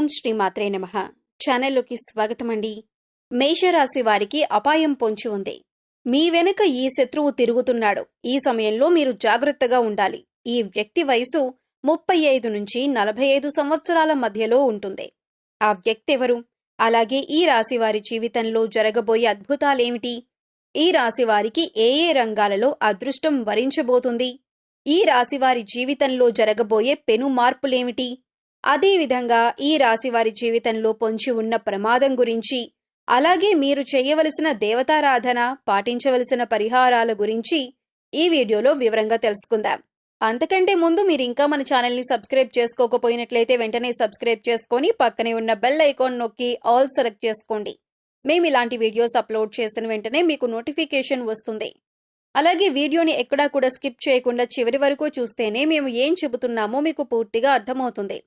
ఓం శ్రీ మాత్రే నమః. ఛానల్లోకి స్వాగతమండి. మేషరాశి వారికి అపాయం పొంచి ఉంది. మీ వెనుక ఈ శత్రువు తిరుగుతున్నాడు. ఈ సమయంలో మీరు జాగ్రత్తగా ఉండాలి. ఈ వ్యక్తి వయసు 35 నుంచి 45 సంవత్సరాల మధ్యలో ఉంటుంది. ఆ వ్యక్తి ఎవరు? అలాగే ఈ రాశి వారి జీవితంలో జరగబోయే అద్భుతాలేమిటి? ఈ రాశి వారికి ఏ రంగాలలో అదృష్టం వరించబోతుంది? ఈ రాశి వారి జీవితంలో జరగబోయే పెను మార్పులేమిటి? అదేవిధంగా ఈ రాశి వారి జీవితంలో పొంచి ఉన్న ప్రమాదం గురించి, అలాగే మీరు చేయవలసిన దేవతారాధన, పాటించవలసిన పరిహారాల గురించి ఈ వీడియోలో వివరంగా తెలుసుకుందాం. అంతకంటే ముందు మీరు ఇంకా మన ఛానల్ని సబ్స్క్రైబ్ చేసుకోకపోయినట్లయితే వెంటనే సబ్స్క్రైబ్ చేసుకొని పక్కనే ఉన్న బెల్ ఐకాన్ నొక్కి ఆల్ సెలెక్ట్ చేసుకోండి. మేము ఇలాంటి వీడియోస్ అప్లోడ్ చేసిన వెంటనే మీకు నోటిఫికేషన్ వస్తుంది. అలాగే వీడియోని ఎక్కడా కూడా స్కిప్ చేయకుండా చివరి వరకు చూస్తేనే మేము ఏం చెబుతున్నామో మీకు పూర్తిగా అర్థమవుతుంది.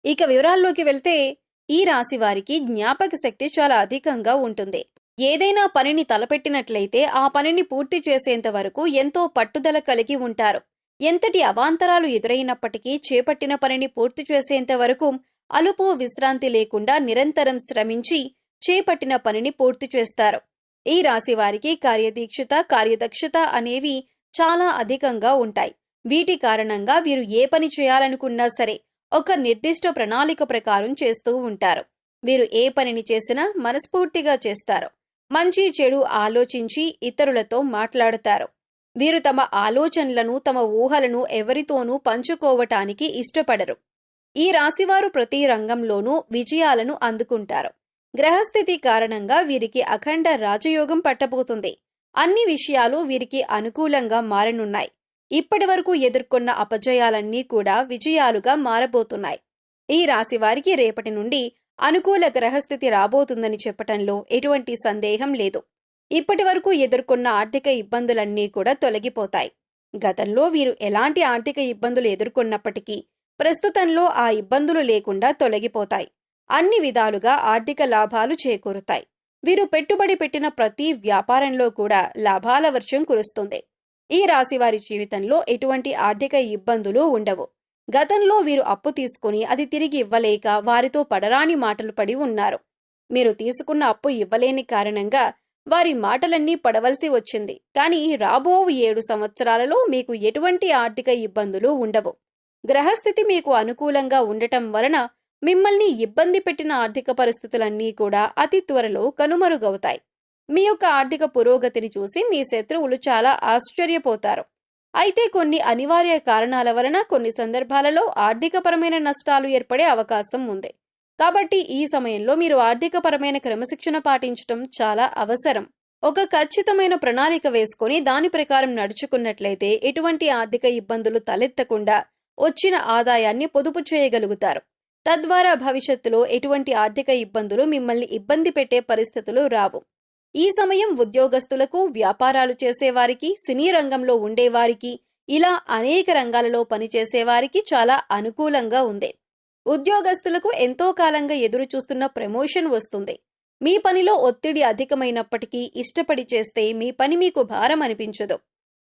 ఇక వివరాల్లోకి వెళ్తే, ఈ రాశి వారికి జ్ఞాపక శక్తి చాలా అధికంగా ఉంటుంది. ఏదైనా పనిని తలపెట్టినట్లయితే ఆ పనిని పూర్తి చేసేంత వరకు ఎంతో పట్టుదల కలిగి ఉంటారు. ఎంతటి అవాంతరాలు ఎదురైనప్పటికీ చేపట్టిన పనిని పూర్తి చేసేంత వరకు అలుపు విశ్రాంతి లేకుండా నిరంతరం శ్రమించి చేపట్టిన పనిని పూర్తి చేస్తారు. ఈ రాశి వారికి కార్యదీక్షత, కార్యదక్షత అనేవి చాలా అధికంగా ఉంటాయి. వీటి కారణంగా వీరు ఏ పని చేయాలనుకున్నా సరే ఒక నిర్దిష్ట ప్రణాళిక ప్రకారం చేస్తూ ఉంటారు. వీరు ఏ పనిని చేసినా మనస్ఫూర్తిగా చేస్తారు. మంచి చెడు ఆలోచించి ఇతరులతో మాట్లాడతారు. వీరు తమ ఆలోచనలను, తమ ఊహలను ఎవరితోనూ పంచుకోవటానికి ఇష్టపడరు. ఈ రాశివారు ప్రతి రంగంలోనూ విజయాలను అందుకుంటారు. గ్రహస్థితి కారణంగా వీరికి అఖండ రాజయోగం పట్టబోతుంది. అన్ని విషయాలు వీరికి అనుకూలంగా మారనున్నాయి. ఇప్పటి వరకు ఎదుర్కొన్న అపజయాలన్నీ కూడా విజయాలుగా మారబోతున్నాయి. ఈ రాశి వారికి రేపటి నుండి అనుకూల గ్రహస్థితి రాబోతుందని చెప్పటంలో ఎటువంటి సందేహం లేదు. ఇప్పటి వరకు ఎదుర్కొన్న ఆర్థిక ఇబ్బందులన్నీ కూడా తొలగిపోతాయి. గతంలో వీరు ఎలాంటి ఆర్థిక ఇబ్బందులు ఎదుర్కొన్నప్పటికీ ప్రస్తుతంలో ఆ ఇబ్బందులు లేకుండా తొలగిపోతాయి. అన్ని విధాలుగా ఆర్థిక లాభాలు చేకూరుతాయి. వీరు పెట్టుబడి పెట్టిన ప్రతి వ్యాపారంలో కూడా లాభాల వర్షం కురుస్తుంది. ఈ రాశి వారి జీవితంలో ఎటువంటి ఆర్థిక ఇబ్బందులు ఉండవు. గతంలో వీరు అప్పు తీసుకుని అది తిరిగి ఇవ్వలేక వారితో పడరాని మాటలు పడి ఉన్నారు. మీరు తీసుకున్న అప్పు ఇవ్వలేని కారణంగా వారి మాటలన్నీ పడవలసి వచ్చింది. కానీ రాబో 7 సంవత్సరాలలో మీకు ఎటువంటి ఆర్థిక ఇబ్బందులు ఉండవు. గ్రహస్థితి మీకు అనుకూలంగా ఉండటం వలన మిమ్మల్ని ఇబ్బంది పెట్టిన ఆర్థిక పరిస్థితులన్నీ కూడా అతి త్వరలో కనుమరుగవుతాయి. మీ యొక్క ఆర్థిక పురోగతిని చూసి మీ శత్రువులు చాలా ఆశ్చర్యపోతారు. అయితే కొన్ని అనివార్య కారణాల వలన కొన్ని సందర్భాలలో ఆర్థికపరమైన నష్టాలు ఏర్పడే అవకాశం ఉంది. కాబట్టి ఈ సమయంలో మీరు ఆర్థికపరమైన క్రమశిక్షణ పాటించడం చాలా అవసరం. ఒక ఖచ్చితమైన ప్రణాళిక వేసుకొని దాని ప్రకారం నడుచుకున్నట్లయితే ఎటువంటి ఆర్థిక ఇబ్బందులు తలెత్తకుండా వచ్చిన ఆదాయాన్ని పొదుపు చేయగలుగుతారు. తద్వారా భవిష్యత్తులో ఎటువంటి ఆర్థిక ఇబ్బందులు మిమ్మల్ని ఇబ్బంది పెట్టే పరిస్థితులు రావు. ఈ సమయం ఉద్యోగస్తులకు, వ్యాపారాలు చేసేవారికి, సినీ రంగంలో ఉండేవారికి, ఇలా అనేక రంగాలలో పనిచేసేవారికి చాలా అనుకూలంగా ఉంది. ఉద్యోగస్తులకు ఎంతో కాలంగా ఎదురు చూస్తున్న ప్రమోషన్ వస్తుంది. మీ పనిలో ఒత్తిడి అధికమైనప్పటికీ ఇష్టపడి చేస్తే మీ పని మీకు భారం అనిపించదు.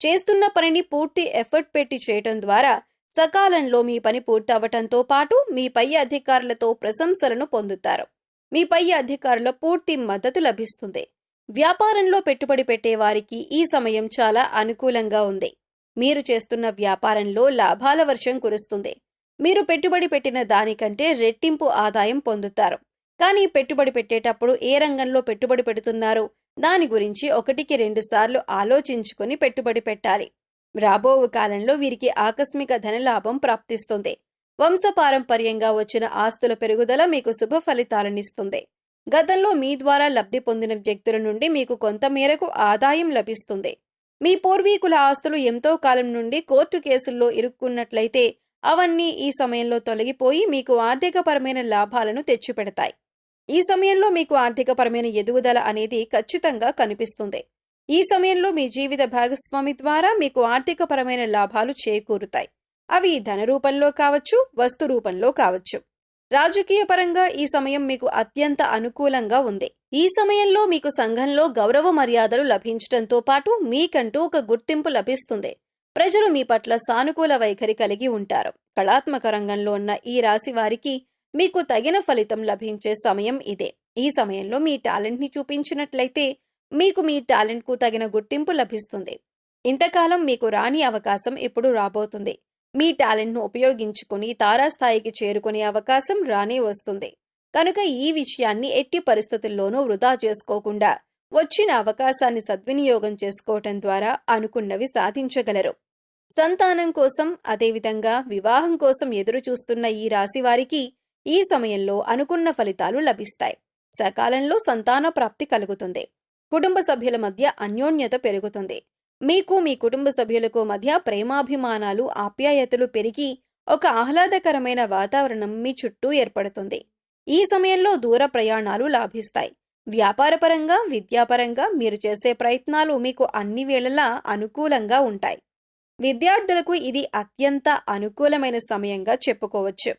చేస్తున్న పనిని పూర్తి ఎఫర్ట్ పెట్టి చేయటం ద్వారా సకాలంలో మీ పని పూర్తవటంతో పాటు మీ పై అధికారులతో ప్రశంసలను పొందుతారు. మీ పై అధికారుల పూర్తి మద్దతు లభిస్తుంది. వ్యాపారంలో పెట్టుబడి పెట్టే వారికి ఈ సమయం చాలా అనుకూలంగా ఉంది. మీరు చేస్తున్న వ్యాపారంలో లాభాల వర్షం కురుస్తుంది. మీరు పెట్టుబడి పెట్టిన దానికంటే రెట్టింపు ఆదాయం పొందుతారు. కానీ పెట్టుబడి పెట్టేటప్పుడు ఏ రంగంలో పెట్టుబడి పెడుతున్నారో దాని గురించి 1కి 2 సార్లు ఆలోచించుకొని పెట్టుబడి పెట్టాలి. రాబో కాలంలో వీరికి ఆకస్మిక ధనలాభం ప్రాప్తిస్తుంది. వంశపారంపర్యంగా వచ్చిన ఆస్తుల పెరుగుదల మీకు శుభ ఫలితాలనిస్తుంది. గతంలో మీ ద్వారా లబ్ధి పొందిన వ్యక్తుల నుండి మీకు కొంత మేరకు ఆదాయం లభిస్తుంది. మీ పూర్వీకుల ఆస్తులు ఎంతో కాలం నుండి కోర్టు కేసుల్లో ఇరుక్కున్నట్లయితే అవన్నీ ఈ సమయంలో తొలగిపోయి మీకు ఆర్థికపరమైన లాభాలను తెచ్చిపెడతాయి. ఈ సమయంలో మీకు ఆర్థికపరమైన ఎదుగుదల అనేది ఖచ్చితంగా కనిపిస్తుంది. ఈ సమయంలో మీ జీవిత భాగస్వామి ద్వారా మీకు ఆర్థికపరమైన లాభాలు చేకూరుతాయి. అవి ధన రూపంలో కావచ్చు, వస్తు రూపంలో కావచ్చు. రాజకీయ పరంగా ఈ సమయం మీకు అత్యంత అనుకూలంగా ఉంది. ఈ సమయంలో మీకు సంఘంలో గౌరవ మర్యాదలు లభించడంతో పాటు మీకంటూ ఒక గుర్తింపు లభిస్తుంది. ప్రజలు మీ పట్ల సానుకూల వైఖరి కలిగి ఉంటారు. కళాత్మక రంగంలో ఉన్న ఈ రాశి వారికి మీకు తగిన ఫలితం లభించే సమయం ఇదే. ఈ సమయంలో మీ టాలెంట్ని చూపించినట్లయితే మీకు మీ టాలెంట్కు తగిన గుర్తింపు లభిస్తుంది. ఇంతకాలం మీకు రాని అవకాశం ఇప్పుడు రాబోతుంది. మీ టాలెంట్ను ఉపయోగించుకుని తారాస్థాయికి చేరుకునే అవకాశం రానే వస్తుంది. కనుక ఈ విషయాన్ని ఎట్టి పరిస్థితుల్లోనూ వృధా చేసుకోకుండా వచ్చిన అవకాశాన్ని సద్వినియోగం చేసుకోవటం ద్వారా అనుకున్నవి సాధించగలరు. సంతానం కోసం, అదేవిధంగా వివాహం కోసం ఎదురు చూస్తున్న ఈ రాశి వారికి ఈ సమయంలో అనుకున్న ఫలితాలు లభిస్తాయి. సకాలంలో సంతాన ప్రాప్తి కలుగుతుంది. కుటుంబ సభ్యుల మధ్య అన్యోన్యత పెరుగుతుంది. మీకు మీ కుటుంబ సభ్యులకు మధ్య ప్రేమాభిమానాలు, ఆప్యాయతలు పెరిగి ఒక ఆహ్లాదకరమైన వాతావరణం మీ చుట్టూ ఏర్పడుతుంది. ఈ సమయంలో దూర ప్రయాణాలు లాభిస్తాయి. వ్యాపారపరంగా, విద్యాపరంగా మీరు చేసే ప్రయత్నాలు మీకు అన్ని వేళలా అనుకూలంగా ఉంటాయి. విద్యార్థులకు ఇది అత్యంత అనుకూలమైన సమయంగా చెప్పుకోవచ్చు.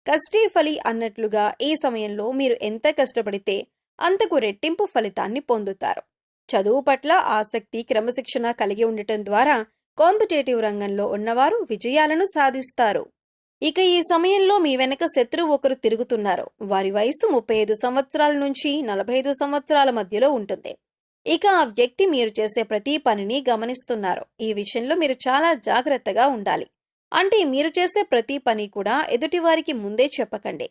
కష్టే ఫలి అన్నట్లుగా ఈ సమయంలో మీరు ఎంత కష్టపడితే అంతకు రెట్టింపు ఫలితాన్ని పొందుతారు. చదువు పట్ల ఆసక్తి, క్రమశిక్షణ కలిగి ఉండటం ద్వారా కాంపిటేటివ్ రంగంలో ఉన్నవారు విజయాలను సాధిస్తారు. ఇక ఈ సమయంలో మీ వెనక శత్రువు ఒకరు తిరుగుతున్నారు. వారి వయసు 35 సంవత్సరాల నుంచి 45 సంవత్సరాల మధ్యలో ఉంటుంది. ఇక ఆ వ్యక్తి మీరు చేసే ప్రతి పనిని గమనిస్తున్నారు. ఈ విషయంలో మీరు చాలా జాగ్రత్తగా ఉండాలి. అంటే మీరు చేసే ప్రతి పని కూడా ఎదుటివారికి ముందే చెప్పకండి.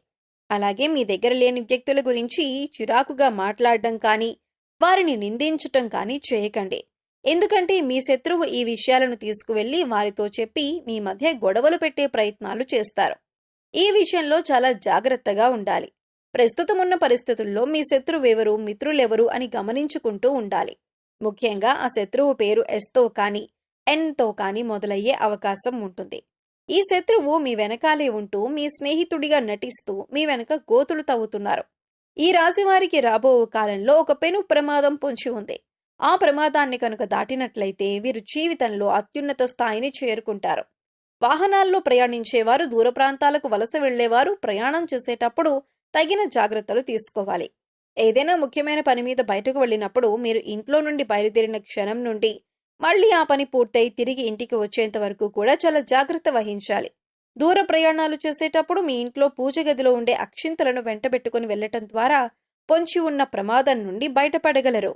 అలాగే మీ దగ్గర లేని వ్యక్తుల గురించి చిరాకుగా మాట్లాడడం కానీ, వారిని నిందించటం కానీ చేయకండి. ఎందుకంటే మీ శత్రువు ఈ విషయాలను తీసుకువెళ్లి వారితో చెప్పి మీ మధ్య గొడవలు పెట్టే ప్రయత్నాలు చేస్తారు. ఈ విషయంలో చాలా జాగ్రత్తగా ఉండాలి. ప్రస్తుతం ఉన్న పరిస్థితుల్లో మీ శత్రువెవరు, మిత్రులెవరు అని గమనించుకుంటూ ఉండాలి. ముఖ్యంగా ఆ శత్రువు పేరు ఎస్తో కానీ, ఎన్తో కానీ మొదలయ్యే అవకాశం ఉంటుంది. ఈ శత్రువు మీ వెనకాలే ఉంటూ మీ స్నేహితుడిగా నటిస్తూ మీ వెనక గోతులు తవ్వుతున్నారు. ఈ రాశివారికి రాబో కాలంలో ఒక పెను ప్రమాదం పొంచి ఉంది. ఆ ప్రమాదాన్ని కనుక దాటినట్లయితే వీరు జీవితంలో అత్యున్నత స్థాయిని చేరుకుంటారు. వాహనాల్లో ప్రయాణించేవారు, దూర ప్రాంతాలకు వలస వెళ్లేవారు ప్రయాణం చేసేటప్పుడు తగిన జాగ్రత్తలు తీసుకోవాలి. ఏదైనా ముఖ్యమైన పని మీద బయటకు వెళ్ళినప్పుడు మీరు ఇంట్లో నుండి బయలుదేరిన క్షణం నుండి మళ్ళీ ఆ పని పూర్తయి తిరిగి ఇంటికి వచ్చేంత వరకు కూడా చాలా జాగ్రత్త వహించాలి. దూర ప్రయాణాలు చేసేటప్పుడు మీ ఇంట్లో పూజ గదిలో ఉండే అక్షింతలను వెంటబెట్టుకుని వెళ్లటం ద్వారా పొంచి ఉన్న ప్రమాదం నుండి బయటపడగలరు.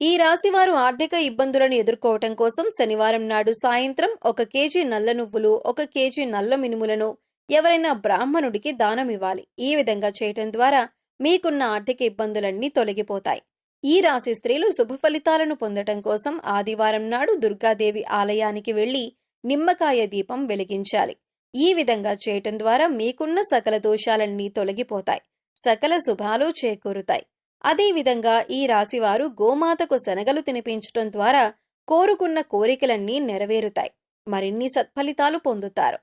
ఈ రాశివారు ఆర్థిక ఇబ్బందులను ఎదుర్కోవటం కోసం శనివారం నాడు సాయంత్రం 1 కేజీ నల్ల నువ్వులు, 1 కేజీ నల్ల మినుములను ఎవరైనా బ్రాహ్మణుడికి దానమివ్వాలి. ఈ విధంగా చేయటం ద్వారా మీకున్న ఆర్థిక ఇబ్బందులన్నీ తొలగిపోతాయి. ఈ రాశి స్త్రీలు శుభ ఫలితాలను పొందటం కోసం ఆదివారం నాడు దుర్గాదేవి ఆలయానికి వెళ్లి నిమ్మకాయ దీపం వెలిగించాలి. ఈ విధంగా చేయటం ద్వారా మీకున్న సకల దోషాలన్నీ తొలగిపోతాయి. సకల శుభాలు చేకూరుతాయి. అదేవిధంగా ఈ రాశివారు గోమాతకు శనగలు తినిపించటం ద్వారా కోరుకున్న కోరికలన్నీ నెరవేరుతాయి. మరిన్ని సత్ఫలితాలు పొందుతారు.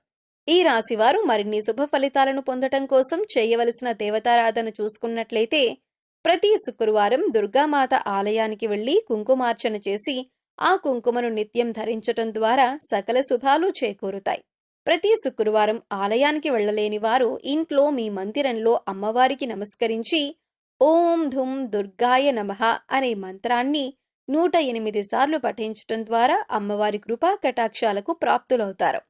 ఈ రాశివారు మరిన్ని శుభ ఫలితాలను పొందటం కోసం చేయవలసిన దేవతారాధన చూసుకున్నట్లయితే ప్రతి శుక్రవారం దుర్గామాత ఆలయానికి వెళ్లి కుంకుమార్చన చేసి ఆ కుంకుమను నిత్యం ధరించటం ద్వారా సకల శుభాలు చేకూరుతాయి. ప్రతి శుక్రవారం ఆలయానికి వెళ్లలేని వారు ఇంట్లో మీ మందిరంలో అమ్మవారికి నమస్కరించి ఓం ధుం దుర్గాయ నమః అనే మంత్రాన్ని 108 సార్లు పఠించటం ద్వారా అమ్మవారి కృపా కటాక్షాలకు ప్రాప్తులవుతారు.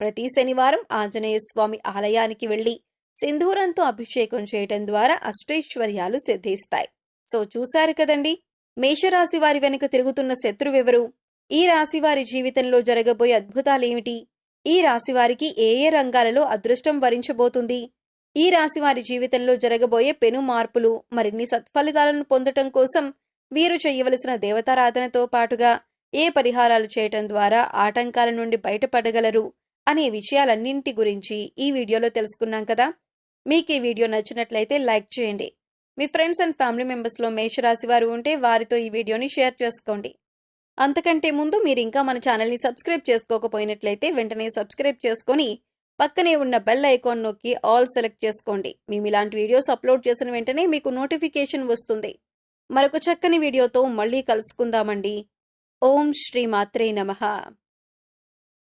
ప్రతి శనివారం ఆంజనేయ స్వామి ఆలయానికి వెళ్లి సింధూరంతో అభిషేకం చేయటం ద్వారా అష్టైశ్వర్యాలు సిద్ధిస్తాయి. సో చూశారు కదండి, మేషరాశి వారి వెనుక తిరుగుతున్న శత్రువెవరు? ఈ రాశి వారి జీవితంలో జరగబోయే అద్భుతాలేమిటి? ఈ రాశి వారికి ఏ ఏ రంగాలలో అదృష్టం వరించబోతుంది? ఈ రాశి వారి జీవితంలో జరగబోయే పెను మార్పులు, మరిన్ని సత్ఫలితాలను పొందటం కోసం వీరు చేయవలసిన దేవతారాధనతో పాటుగా ఏ పరిహారాలు చేయటం ద్వారా ఆటంకాల నుండి బయటపడగలరు అనే విషయాలన్నింటి గురించి ఈ వీడియోలో తెలుసుకున్నాం కదా. మీకు ఈ వీడియో నచ్చినట్లయితే లైక్ చేయండి. మీ ఫ్రెండ్స్ అండ్ ఫ్యామిలీ మెంబర్స్లో మేషరాశి వారు ఉంటే వారితో ఈ వీడియోని షేర్ చేసుకోండి. అంతకంటే ముందు మీరు ఇంకా మన ఛానల్ని సబ్స్క్రైబ్ చేసుకోకపోయినట్లయితే వెంటనే సబ్స్క్రైబ్ చేసుకొని పక్కనే ఉన్న బెల్ ఐకాన్ నొక్కి ఆల్ సెలెక్ట్ చేసుకోండి. మేము ఇలాంటి వీడియోస్ అప్లోడ్ చేసిన వెంటనే మీకు నోటిఫికేషన్ వస్తుంది. మరొక చక్కని వీడియోతో మళ్ళీ కలుసుకుందామండి. ఓం శ్రీ మాత్రే నమః.